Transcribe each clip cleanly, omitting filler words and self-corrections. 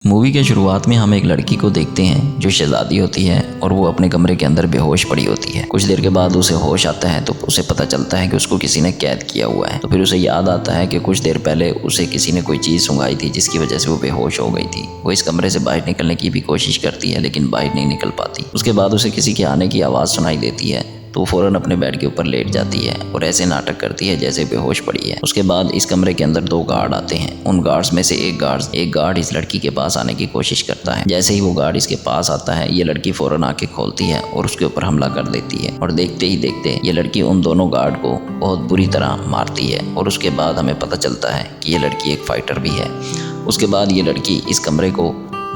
Movie के शुरुआत में हम एक लड़की को देखते हैं जो शहजादी होती है और वो अपने कमरे के अंदर बेहोश पड़ी होती है। कुछ देर के बाद उसे होश आता है तो उसे पता चलता है कि उसको किसी ने कैद किया हुआ है। तो फिर उसे याद आता है कि कुछ देर पहले उसे किसी ने कोई चीज़ सुंघाई थी जिसकी वजह से वो बेहोश हो गई थी। वो इस कमरे से बाहर निकलने की भी कोशिश करती है लेकिन बाहर नहीं निकल पाती। उसके बाद उसे किसी के आने की आवाज़ सुनाई देती है तो फ़ौरन अपने बेड के ऊपर लेट जाती है और ऐसे नाटक करती है जैसे बेहोश पड़ी है। उसके बाद इस कमरे के अंदर 2 गार्ड आते हैं। उन गार्ड्स में से एक गार्ड इस लड़की के पास आने की कोशिश करता है। जैसे ही वो गार्ड इसके पास आता है ये लड़की फ़ौरन आके खोलती है और उसके ऊपर हमला कर देती है और देखते ही देखते ये लड़की उन दोनों गार्ड को बहुत बुरी तरह मारती है और उसके बाद हमें पता चलता है कि ये लड़की एक फ़ाइटर भी है। उसके बाद ये लड़की इस कमरे को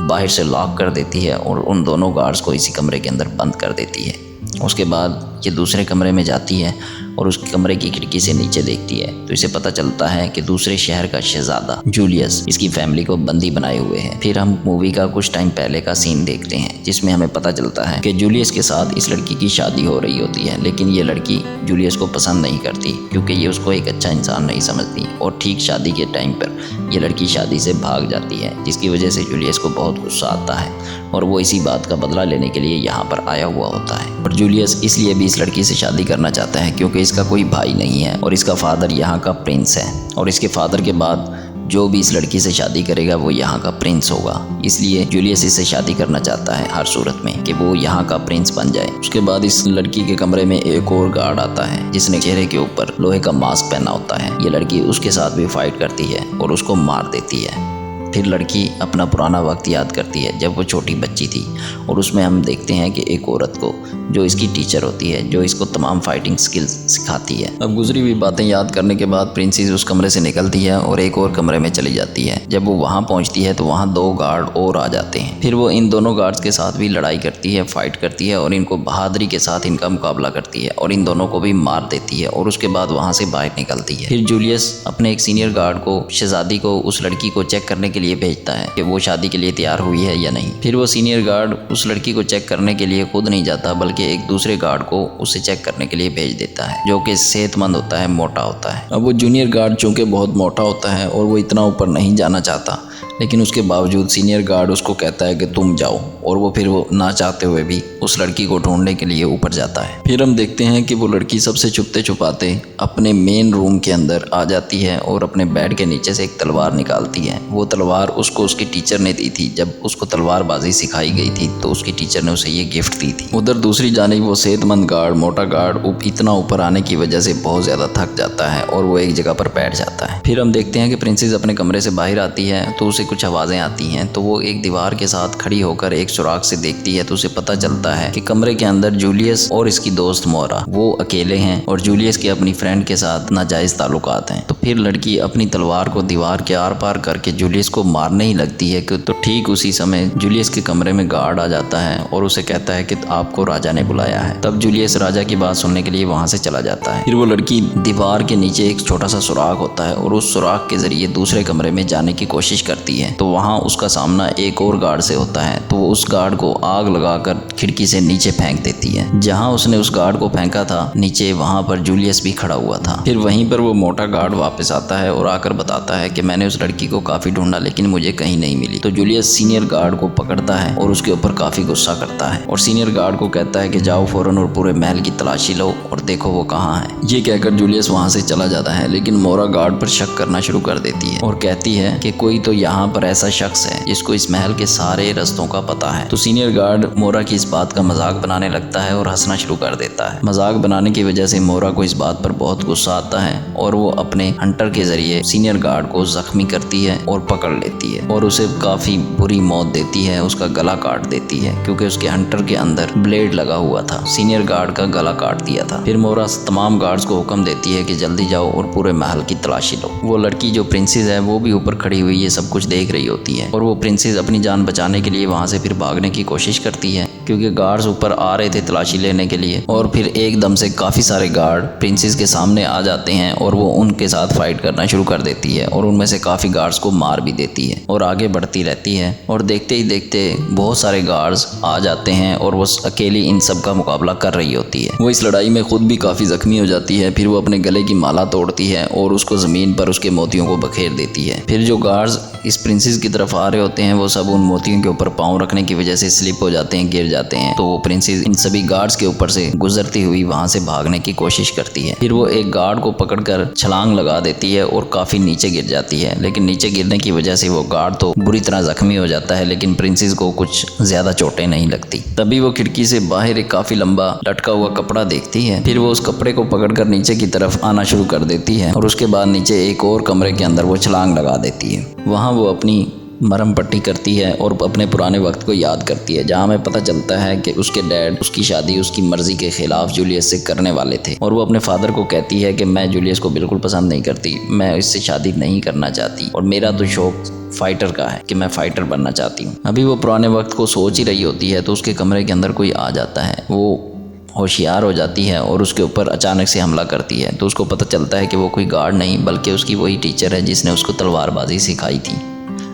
बाहर से लॉक कर देती है और उन दोनों गार्ड्स को इसी कमरे के अंदर बंद कर देती है। उसके बाद ये दूसरे कमरे में जाती है और उस कमरे की खिड़की से नीचे देखती है तो इसे पता चलता है कि दूसरे शहर का शहजादा जूलियस इसकी फैमिली को बंदी बनाए हुए है। फिर हम मूवी का कुछ टाइम पहले का सीन देखते हैं जिसमें हमें पता चलता है कि जूलियस के साथ इस लड़की की शादी हो रही होती है, लेकिन ये लड़की जूलियस को पसंद नहीं करती क्योंकि ये उसको एक अच्छा इंसान नहीं समझती और ठीक शादी के टाइम पर ये लड़की शादी से भाग जाती है, जिसकी वजह से जूलियस को बहुत गुस्सा आता है और वो इसी बात का बदला लेने के लिए यहाँ पर आया हुआ होता है। और जूलियस इसलिए भी इस लड़की से शादी करना चाहता है क्योंकि इसका कोई भाई नहीं है और इसका फादर यहाँ का प्रिंस है और इसके फादर के बाद जो भी इस लड़की से शादी करेगा वो यहाँ का प्रिंस होगा। इसलिए जूलियस इससे शादी करना चाहता है हर सूरत में कि वो यहाँ का प्रिंस बन जाए। उसके बाद इस लड़की के कमरे में एक और गार्ड आता है जिसने चेहरे के ऊपर लोहे का मास्क पहना होता है। ये लड़की उसके साथ भी फाइट करती है और उसको मार देती है। फिर लड़की अपना पुराना वक्त याद करती है जब वो छोटी बच्ची थी और उसमें हम देखते हैं कि एक औरत को जो इसकी टीचर होती है जो इसको तमाम फाइटिंग स्किल्स सिखाती है। अब गुजरी हुई बातें याद करने के बाद प्रिंसेस उस कमरे से निकलती है और एक और कमरे में चली जाती है। जब वो वहाँ पहुँचती है तो वहाँ 2 गार्ड और आ जाते हैं। फिर वो इन दोनों गार्ड्स के साथ भी लड़ाई करती है, फाइट करती है और इनको बहादुरी के साथ इनका मुकाबला करती है और इन दोनों को भी मार देती है और उसके बाद वहाँ से बाहर निकलती है। फिर जूलियस अपने एक सीनियर गार्ड को शहजादी को उस लड़की को चेक करने के लिए भेजता है कि वो शादी के लिए तैयार हुई है या नहीं। फिर वो सीनियर गार्ड उस लड़की को चेक करने के लिए खुद नहीं जाता बल्कि एक दूसरे गार्ड को उसे चेक करने के लिए भेज देता है जो कि सेहतमंद होता है, मोटा होता है। अब वो जूनियर गार्ड चूंकि बहुत मोटा होता है और वो इतना ऊपर नहीं जाना चाहता, लेकिन उसके बावजूद सीनियर गार्ड उसको कहता है कि तुम जाओ और वो फिर वो ना चाहते हुए भी उस लड़की को ढूंढने के लिए ऊपर जाता है। फिर हम देखते हैं कि वो लड़की सबसे छुपते छुपाते अपने मेन रूम के अंदर आ जाती है और अपने बेड के नीचे से एक तलवार निकालती है। वो तलवार उसको उसकी टीचर ने दी थी। जब उसको तलवारबाजी सिखाई गई थी तो उसकी टीचर ने उसे ये गिफ्ट दी थी। उधर दूसरी जानिब वो सेहतमंद गार्ड, मोटा गार्ड इतना ऊपर आने की वजह से बहुत ज़्यादा थक जाता है और वो एक जगह पर बैठ जाता है। फिर हम देखते हैं कि प्रिंसेस अपने कमरे से बाहर आती है तो उसे कुछ आवाज़ें आती हैं तो वो एक दीवार के साथ खड़ी होकर एक सुराग से देखती है तो उसे पता चलता है कि कमरे के अंदर जूलियस और इसकी दोस्त मोरा वो अकेले हैं और जूलियस के अपनी फ्रेंड के साथ नाजायज़ ताल्लुकात हैं। तो फिर लड़की अपनी तलवार को दीवार के आर पार करके जूलियस को मारने ही लगती है कि तो ठीक उसी समय जूलियस के कमरे में गार्ड आ जाता है और उसे कहता है कि आपको राजा ने बुलाया है। तब जूलियस राजा की बात सुनने के लिए वहाँ से चला जाता है। फिर वो लड़की दीवार के नीचे एक छोटा सा सुराग होता है और उस सुराग के जरिए दूसरे कमरे में जाने की कोशिश करती है तो वहाँ उसका सामना एक और गार्ड से होता है तो वो उस गार्ड को आग लगाकर खिड़की से नीचे फेंक देती है। जहाँ उसने उस गार्ड को फेंका था नीचे वहाँ पर जूलियस भी खड़ा हुआ था। फिर वहीं पर वो मोटा गार्ड वापस आता है और आकर बताता है कि मैंने उस लड़की को काफी ढूंढा लेकिन मुझे कहीं नहीं मिली। तो जूलियस सीनियर गार्ड को पकड़ता है और उसके ऊपर काफी गुस्सा करता है और सीनियर गार्ड को कहता है कि जाओ फौरन और पूरे महल की तलाशी लो और देखो वो कहाँ है। ये कहकर जूलियस वहाँ से चला जाता है लेकिन मोरा गार्ड पर शक करना शुरू कर देती है और कहती है कि कोई तो यहाँ पर ऐसा शख्स है जिसको इस महल के सारे रास्तों का पता है। तो सीनियर गार्ड मोरा की इस बात का मजाक बनाने लगता है और हंसना शुरू कर देता है। मजाक बनाने की वजह से मोरा को इस बात पर बहुत गुस्सा आता है और वो अपने हंटर के जरिए सीनियर गार्ड को जख्मी करती है और पकड़ लेती है और उसे काफी बुरी मौत देती है। उसका गला काट देती है क्योंकि उसके हंटर के अंदर ब्लेड लगा हुआ था। सीनियर गार्ड का गला काट दिया था। फिर मोरा तमाम गार्ड्स को हुक्म देती है कि जल्दी जाओ और पूरे महल की तलाशी लो। वो लड़की जो प्रिंसेस है वो भी ऊपर खड़ी हुई ये सब कुछ देख रही होती है और वो प्रिंसेस अपनी जान बचाने के लिए वहाँ से फिर भागने की कोशिश करती है क्योंकि गार्ड्स ऊपर आ रहे थे तलाशी लेने के लिए और फिर एकदम से काफ़ी सारे गार्ड प्रिंसेस के सामने आ जाते हैं और वो उनके साथ फाइट करना शुरू कर देती है और उनमें से काफ़ी गार्ड्स को मार भी देती है और आगे बढ़ती रहती है और देखते ही देखते बहुत सारे गार्ड्स आ जाते हैं और वो अकेली इन सब का मुकाबला कर रही होती है। वो इस लड़ाई में खुद भी काफ़ी जख्मी हो जाती है। फिर वो अपने गले की माला तोड़ती है और उसको ज़मीन पर उसके मोतियों को बखेर देती है। फिर जो गार्ड्स इस प्रिंसेस की तरफ आ रहे होते हैं वो सब उन मोतियों के ऊपर पाँव रखने की वजह से स्लिप हो जाते हैं, गिर जाते हैं। तो वो प्रिंसेस इन सभी गार्ड्स के ऊपर से गुजरती हुई वहाँ से भागने की कोशिश करती है। फिर वो एक गार्ड को पकड़कर छलांग लगा देती है और काफी नीचे गिर जाती है, लेकिन नीचे गिरने की वजह से वो गार्ड तो बुरी तरह जख्मी हो जाता है, लेकिन प्रिंसेस को कुछ ज्यादा चोटें नहीं लगती। तभी वो खिड़की से बाहर एक काफी लंबा लटका हुआ कपड़ा देखती है। फिर वो उस कपड़े को पकड़कर नीचे की तरफ आना शुरू कर देती है और उसके बाद नीचे एक और कमरे के अंदर वो छलांग लगा देती है। वहाँ वो अपनी मरहम पट्टी करती है और अपने पुराने वक्त को याद करती है, जहाँ हमें पता चलता है कि उसके डैड उसकी शादी उसकी मर्जी के खिलाफ जूलियस से करने वाले थे और वो अपने फादर को कहती है कि मैं जूलियस को बिल्कुल पसंद नहीं करती, मैं इससे शादी नहीं करना चाहती और मेरा तो शौक फाइटर का है कि मैं फाइटर बनना चाहती हूँ। अभी वो पुराने वक्त को सोच ही रही होती है तो उसके कमरे के अंदर कोई आ जाता है। वो होशियार हो जाती है और उसके ऊपर अचानक से हमला करती है। तो उसको पता चलता है कि वो कोई गार्ड नहीं बल्कि उसकी वही टीचर है जिसने उसको तलवारबाजी सिखाई थी।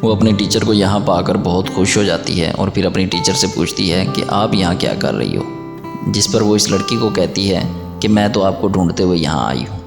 वो अपने टीचर को यहाँ पाकर बहुत खुश हो जाती है और फिर अपनी टीचर से पूछती है कि आप यहाँ क्या कर रही हो, जिस पर वो इस लड़की को कहती है कि मैं तो आपको ढूंढते हुए यहाँ आई हूँ।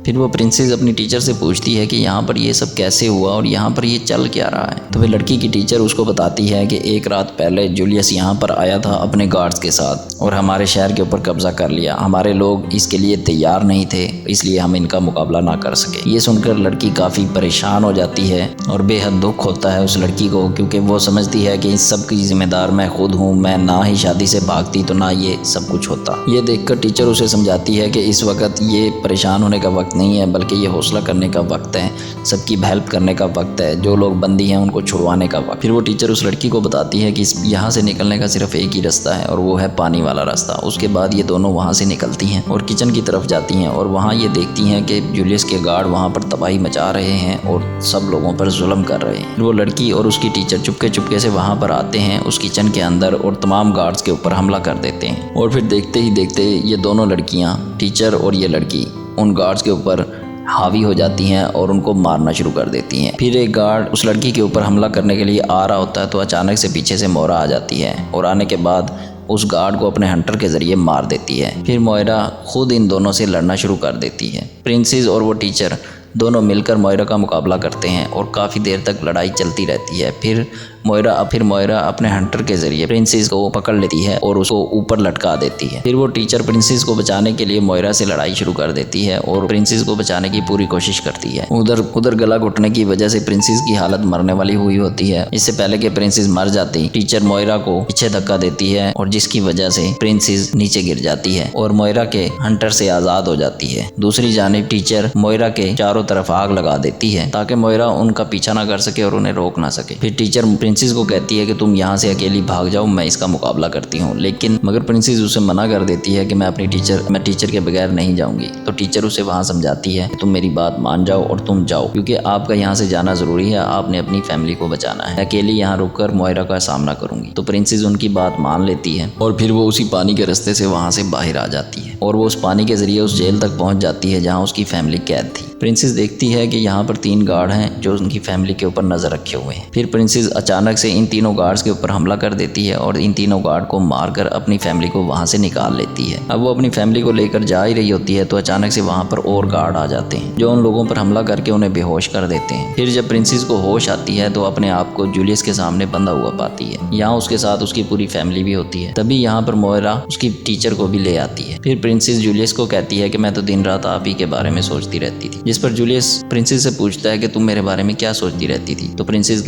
फिर वो प्रिंसेस अपनी टीचर से पूछती है कि यहाँ पर ये सब कैसे हुआ और यहाँ पर ये चल क्या रहा है। तो फिर लड़की की टीचर उसको बताती है कि एक रात पहले जूलियस यहाँ पर आया था अपने गार्ड्स के साथ और हमारे शहर के ऊपर कब्जा कर लिया। हमारे लोग इसके लिए तैयार नहीं थे, इसलिए हम इनका मुकाबला ना कर सके। ये सुनकर लड़की काफ़ी परेशान हो जाती है और बेहद दुख होता है उस लड़की को, क्योंकि वो समझती है कि इस सब की जिम्मेदार मैं खुद हूँ। मैं ना ही शादी से भागती तो ना ये सब कुछ होता। ये देखकर टीचर उसे समझाती है कि इस वक्त ये परेशान होने का वक्त नहीं है बल्कि ये हौसला करने का वक्त है, सबकी हेल्प करने का वक्त है, जो लोग बंदी हैं उनको छुड़वाने का वक्त। फिर वो टीचर उस लड़की को बताती है कि यहाँ से निकलने का सिर्फ एक ही रास्ता है और वो है पानी वाला रास्ता। उसके बाद ये दोनों वहाँ से निकलती हैं और किचन की तरफ जाती हैं और वहाँ ये देखती हैं कि जूलियस के गार्ड वहाँ पर तबाही मचा रहे हैं और सब लोगों पर जुल्म कर रहे हैं। वो लड़की और उसकी टीचर चुपके चुपके से वहाँ पर आते हैं उस किचन के अंदर और तमाम गार्ड्स के ऊपर हमला कर देते हैं। और फिर देखते ही देखते ये दोनों लड़कियाँ, टीचर और ये लड़की, उन गार्ड्स के ऊपर हावी हो जाती हैं और उनको मारना शुरू कर देती हैं। फिर एक गार्ड उस लड़की के ऊपर हमला करने के लिए आ रहा होता है तो अचानक से पीछे से मोइरा आ जाती है और आने के बाद उस गार्ड को अपने हंटर के जरिए मार देती है। फिर मोइरा खुद इन दोनों से लड़ना शुरू कर देती है। प्रिंसेस और वो टीचर दोनों मिलकर मोइरा का मुकाबला करते हैं और काफ़ी देर तक लड़ाई चलती रहती है। फिर मोइरा अपने हंटर के जरिए प्रिंसेस को पकड़ लेती है और उसको ऊपर लटका देती है। फिर वो टीचर प्रिंसेस को बचाने के लिए मोइरा से लड़ाई शुरू कर देती है और प्रिंसेस को बचाने की पूरी कोशिश करती है। उधर गला घुटने की वजह से प्रिंसेस की हालत मरने वाली हुई होती है। इससे पहले कि प्रिंसेस मर जाती, टीचर मोइरा को पीछे धक्का देती है और जिसकी वजह से प्रिंसेस नीचे गिर जाती है और मोइरा के हंटर से आज़ाद हो जाती है। दूसरी जानिब टीचर मोइरा के चारों तरफ आग लगा देती है ताकि मोइरा उनका पीछा ना कर सके और उन्हें रोक ना सके। फिर टीचर प्रिंसेस को कहती है कि तुम यहाँ से अकेली भाग जाओ, मैं इसका मुकाबला करती हूँ। लेकिन मगर प्रिंसेस उसे मना कर देती है कि मैं टीचर के बगैर नहीं जाऊंगी। तो टीचर उसे वहाँ समझाती है कि तुम मेरी बात मान जाओ और तुम जाओ, क्योंकि आपका यहाँ से जाना जरूरी है, आपने अपनी फैमिली को बचाना है। अकेली यहाँ रुककर मोइरा का सामना करूंगी। तो प्रिंसेस उनकी बात मान लेती है और फिर वो उसी पानी के रास्ते से वहाँ से बाहर आ जाती है और वो उस पानी के जरिए उस जेल तक पहुँच जाती है जहाँ उसकी फैमिली कैद थी। प्रिंसेस देखती है कि यहाँ पर 3 गार्ड हैं जो उनकी फैमिली के ऊपर नजर रखे हुए हैं। फिर प्रिंसेस अचानक से इन तीनों गार्ड्स के ऊपर हमला कर देती है और इन तीनों गार्ड को मारकर अपनी फैमिली को वहाँ से निकाल लेती है। अब वो अपनी फैमिली को लेकर जा ही रही होती है तो अचानक से वहाँ पर और गार्ड आ जाते हैं जो उन लोगों पर हमला करके उन्हें बेहोश कर देते हैं। फिर जब प्रिंसेस को होश आती है तो अपने आप को जूलियस के सामने बंधा हुआ पाती है। यहाँ उसके साथ उसकी पूरी फैमिली भी होती है। तभी यहाँ पर मोइरा उसकी टीचर को भी ले आती है। फिर प्रिंसेस जूलियस को कहती है कि मैं तो दिन रात आप ही के बारे में सोचती रहती थी। जिस पर जूलियस प्रिंसेस से पूछता है कि तुम मेरे बारे में क्या सोचती रहती थी। तो प्रिंसेस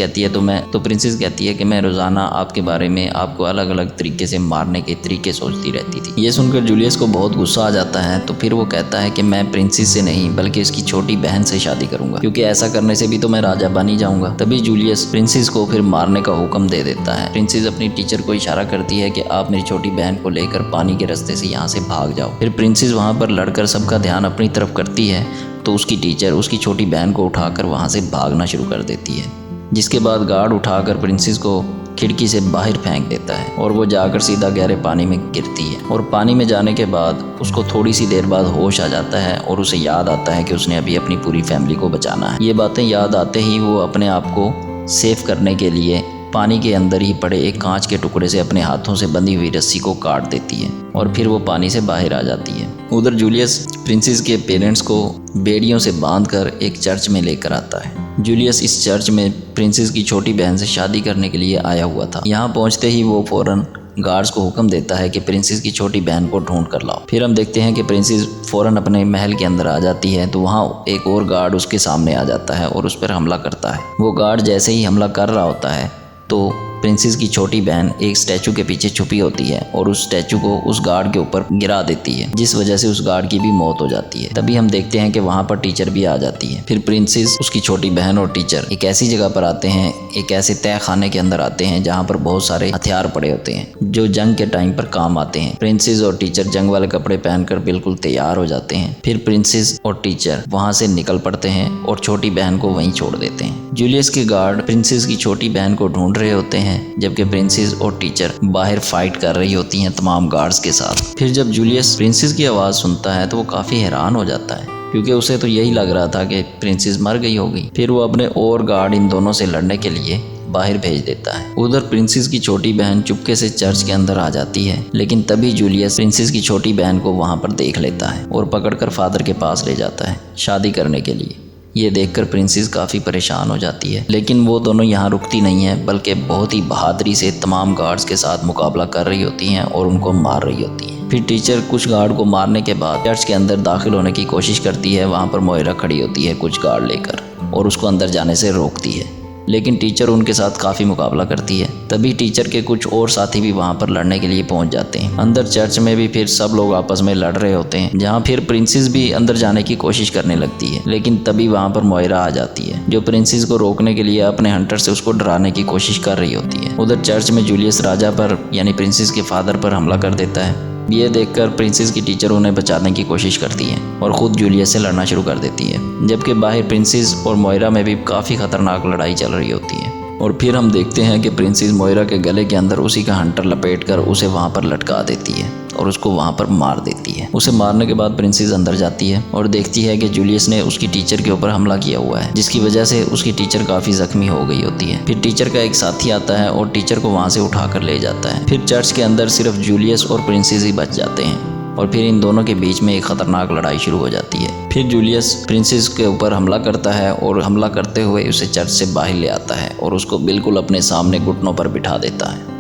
कहती है कि मैं रोजाना आपके बारे में आपको अलग अलग तरीके से मारने के तरीके सोचती रहती थी। ये सुनकर जूलियस को बहुत गुस्सा आ जाता है। तो फिर वो कहता है कि मैं प्रिंसेस से नहीं बल्कि उसकी छोटी बहन से शादी करूंगा, क्योंकि ऐसा करने से भी तो मैं राजा बन ही जाऊंगा। तभी जूलियस प्रिंसेस को फिर मारने का हुक्म दे देता है। प्रिंसेस अपनी टीचर को इशारा करती है कि आप मेरी छोटी बहन को लेकर पानी के रास्ते से यहाँ से भाग जाओ। फिर प्रिंसेस वहाँ पर लड़कर सबका ध्यान अपनी तरफ करती है तो उसकी टीचर उसकी छोटी बहन को उठाकर वहाँ से भागना शुरू कर देती है, जिसके बाद गार्ड उठाकर प्रिंसेस को खिड़की से बाहर फेंक देता है और वो जाकर सीधा गहरे पानी में गिरती है। और पानी में जाने के बाद उसको थोड़ी सी देर बाद होश आ जाता है और उसे याद आता है कि उसने अभी अपनी पूरी फैमिली को बचाना है। ये बातें याद आते ही वो अपने आप को सेफ करने के लिए पानी के अंदर ही पड़े एक कांच के टुकड़े से अपने हाथों से बंधी हुई रस्सी को काट देती है और फिर वो पानी से बाहर आ जाती है। उधर जूलियस प्रिंसेस के पेरेंट्स को बेड़ियों से बांधकर एक चर्च में लेकर आता है जूलियस इस चर्च में प्रिंसेस की छोटी बहन से शादी करने के लिए आया हुआ था। यहाँ पहुँचते ही वो फौरन गार्ड्स को हुक्म देता है कि प्रिंसेस की छोटी बहन को ढूंढ कर लाओ। फिर हम देखते हैं कि प्रिंसेस फौरन अपने महल के अंदर आ जाती है तो वहाँ एक और गार्ड उसके सामने आ जाता है और उस पर हमला करता है। वो गार्ड जैसे ही हमला कर रहा होता है तो प्रिंसेस की छोटी बहन एक स्टैचू के पीछे छुपी होती है और उस स्टैचू को उस गार्ड के ऊपर गिरा देती है, जिस वजह से उस गार्ड की भी मौत हो जाती है। तभी हम देखते हैं कि वहाँ पर टीचर भी आ जाती है। फिर प्रिंसेस, उसकी छोटी बहन और टीचर एक ऐसी जगह पर आते हैं, एक ऐसे तय खाने के अंदर आते हैं जहाँ पर बहुत सारे हथियार पड़े होते हैं जो जंग के टाइम पर काम आते हैं। प्रिंसेस और टीचर जंग वाले कपड़े पहनकर बिल्कुल तैयार हो जाते हैं। फिर प्रिंसेस और टीचर वहाँ से निकल पड़ते हैं और छोटी बहन को वहीं छोड़ देते हैं। जूलियस के गार्ड प्रिंसेस की छोटी बहन को ढूंढ रहे होते हैं जबकि प्रिंसेस और टीचर बाहर फाइट कर रही होती हैं तमाम गार्ड्स के साथ। फिर जब जूलियस प्रिंसेस की आवाज़ सुनता है तो वो काफ़ी हैरान हो जाता है क्योंकि उसे तो यही लग रहा था कि प्रिंसेस मर गई होगी। फिर वो अपने और गार्ड इन दोनों से लड़ने के लिए बाहर भेज देता है। उधर प्रिंसेस की छोटी बहन चुपके से चर्च के अंदर आ जाती है, लेकिन तभी जूलियस प्रिंसेस की छोटी बहन को वहाँ पर देख लेता है और पकड़कर फादर के पास ले जाता है शादी करने के लिए। ये देखकर प्रिंसेस काफ़ी परेशान हो जाती है, लेकिन वो दोनों यहाँ रुकती नहीं है बल्कि बहुत ही बहादुरी से तमाम गार्ड्स के साथ मुकाबला कर रही होती हैं और उनको मार रही होती हैं। फिर टीचर कुछ गार्ड को मारने के बाद चर्च के अंदर दाखिल होने की कोशिश करती है। वहाँ पर मोइरा खड़ी होती है कुछ गार्ड लेकर और उसको अंदर जाने से रोकती है, लेकिन टीचर उनके साथ काफ़ी मुकाबला करती है। तभी टीचर के कुछ और साथी भी वहाँ पर लड़ने के लिए पहुँच जाते हैं। अंदर चर्च में भी फिर सब लोग आपस में लड़ रहे होते हैं, जहाँ फिर प्रिंसेस भी अंदर जाने की कोशिश करने लगती है, लेकिन तभी वहाँ पर मोइरा आ जाती है जो प्रिंसेस को रोकने के लिए अपने हंटर से उसको डराने की कोशिश कर रही होती है। उधर चर्च में जूलियस राजा पर यानी प्रिंसेस के फादर पर हमला कर देता है। ये देखकर प्रिंसेस की टीचर उन्हें बचाने की कोशिश करती है और ख़ुद जूलियस से लड़ना शुरू कर देती है, जबकि बाहर प्रिंसेस और मोइरा में भी काफ़ी खतरनाक लड़ाई चल रही होती है। और फिर हम देखते हैं कि प्रिंसेस मोइरा के गले के अंदर उसी का हंटर लपेटकर उसे वहाँ पर लटका देती है और उसको वहाँ पर मार देती है। उसे मारने के बाद प्रिंसेस अंदर जाती है और देखती है कि जूलियस ने उसकी टीचर के ऊपर हमला किया हुआ है, जिसकी वजह से उसकी टीचर काफ़ी जख्मी हो गई होती है। फिर टीचर का एक साथी आता है और टीचर को वहाँ से उठाकर ले जाता है। फिर चर्च के अंदर सिर्फ जूलियस और प्रिंसेस ही बच जाते हैं और फिर इन दोनों के बीच में एक खतरनाक लड़ाई शुरू हो जाती है। फिर जूलियस प्रिंसेस के ऊपर हमला करता है और हमला करते हुए उसे चर्च से बाहर ले आता है और उसको बिल्कुल अपने सामने घुटनों पर बिठा देता है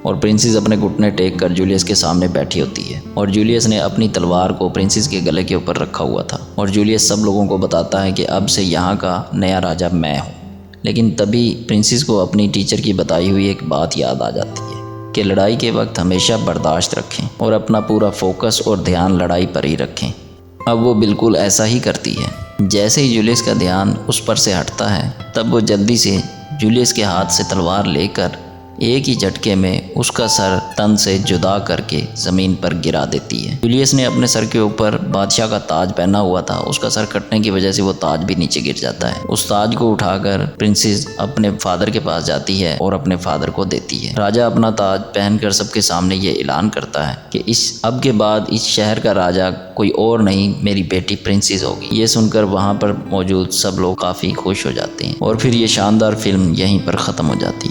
और प्रिंसेस अपने घुटने टेक कर जूलियस के सामने बैठी होती है और जूलियस ने अपनी तलवार को प्रिंसेस के गले के ऊपर रखा हुआ था और जूलियस सब लोगों को बताता है कि अब से यहाँ का नया राजा मैं हूँ। लेकिन तभी प्रिंसेस को अपनी टीचर की बताई हुई एक बात याद आ जाती है कि लड़ाई के वक्त हमेशा बर्दाश्त रखें और अपना पूरा फोकस और ध्यान लड़ाई पर ही रखें। अब वो बिल्कुल ऐसा ही करती है। जैसे ही जूलियस का ध्यान उस पर से हटता है तब वो जल्दी से जूलियस के हाथ से तलवार लेकर एक ही झटके में उसका सर तन से जुदा करके ज़मीन पर गिरा देती है। जूलियस ने अपने सर के ऊपर बादशाह का ताज पहना हुआ था, उसका सर कटने की वजह से वो ताज भी नीचे गिर जाता है। उस ताज को उठाकर प्रिंसेस अपने फादर के पास जाती है और अपने फादर को देती है। राजा अपना ताज पहनकर सबके सामने ये ऐलान करता है कि अब के बाद इस शहर का राजा कोई और नहीं, मेरी बेटी प्रिंसेस होगी। ये सुनकर वहाँ पर मौजूद सब लोग काफ़ी खुश हो जाते हैं और फिर ये शानदार फिल्म यहीं पर ख़त्म हो जाती है।